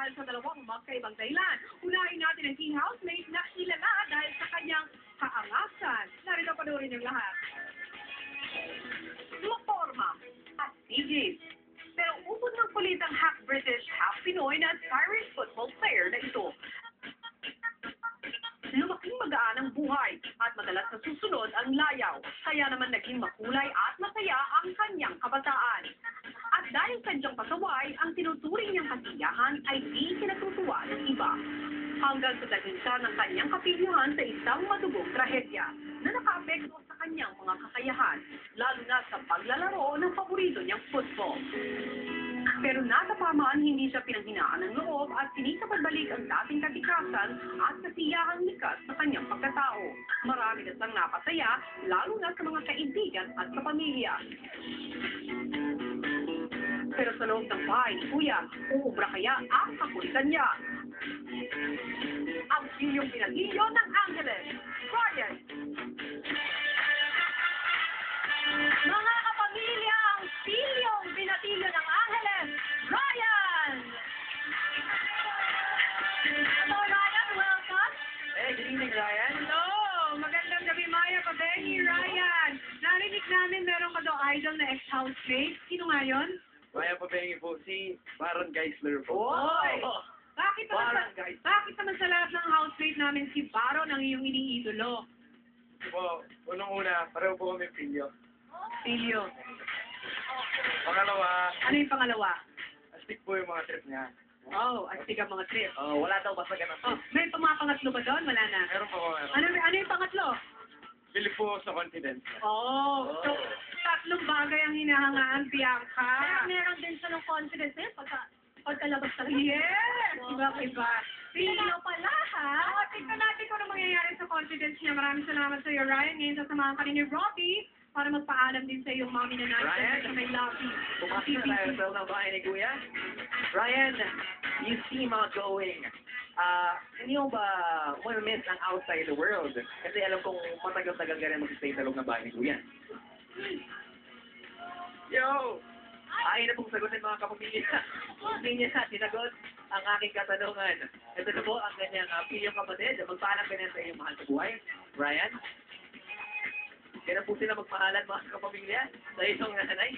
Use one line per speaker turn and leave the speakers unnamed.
dahil sa dalawang magkaibang dahilan. Unahin natin ang teen housemate na kilala dahil sa kanyang kaangasan. Narito panoorin yung lahat. Maporma at sigis. Pero ubod ng kulit ang half-British, half-Pinoy na Irish football player na ito. Lumaking magaan ang buhay at madalas na susunod ang layaw. Kaya naman naging makulay at masaya ang kanyang kabataan. At dahil sadyang pasaway, ang tinuturing niyang kasiyahan ay di kinatutuwa ng iba. Hanggang sa dahinsa ng kanyang kapilyuhan sa isang madugong trahedya na nakaapekto sa kanyang mga kakayahan, lalo na sa paglalaro ng paborito niyang football. Pero nasa pamaan, hindi siya pinanghinaan ng loob at sinisabad-balik ang dating katikasan at kasiyahang likas sa kanyang pagkatao. Marami na siyang napasaya, lalo na sa mga kaibigan at sa pamilya. Pero sa loob ng bahay ni Kuya, uubra kaya ang kakulitan niya. Ang siyong pinagilyo ng Angeles, Ryan. Mga kapamilya, ang silyong pinatilyo ng Angeles, Ryan! Hello, Ryan. Welcome.
Hey, good evening, Ryan.
Hello. Magandang gabi, Maya Pabengi, Ryan. Narinig namin meron ka daw idol na ex-housemate. Sino nga yun?
Maya Pabengi po, si Baron Geisler po.
Oy!
Baron Geisler.
Bakit naman sa lahat ng housemate namin si Baron ang iyong iniidolo?
Po, unang-una, pareho po kami pilyo.
Silyo.
Pangalawa,
Ano yung pangalawa?
astig po yung mga trip niya.
Oh, astig ang mga trip.
Wala daw basta ganun.
Oh, may pangatlo ba doon? Wala na.
Meron po, meron.
Ano yung pangatlo?
Bili po sa confidence niya.
Oh, so tatlong bagay ang hinahangaan, Bianca.
Pero meron din siya ng confidence eh, pagkalabas talaga.
Yes! Iba-iba.
Pilyo pala, ha?
Tignan natin kung ano mangyayari sa confidence niya. Maraming salamat sa iyo, Ryan. Ngayon sasamahan ka rin ni Robbie para magpaalam din sa iyong mommy na nanay
Ryan?
sa may lobby.
Pumasok na tayo sa unang bahay ni Kuya. Ryan, you seem outgoing. Hindi mo ba miss ang outside the world? Kasi alam kong matagal-tagal ka rin mag-stay sa loob ng bahay ni Kuya. Yo! Ay na pong sagutin mga kapamilya. Hindi niya sinagot ang aking katanungan. Ito na po ang kanyang pilyong kapatid. Magpaalam ka na sa iyong mahal sa buhay. Ryan? Kaya na po sila magpahalan mga kapamilya sa iyong nanay.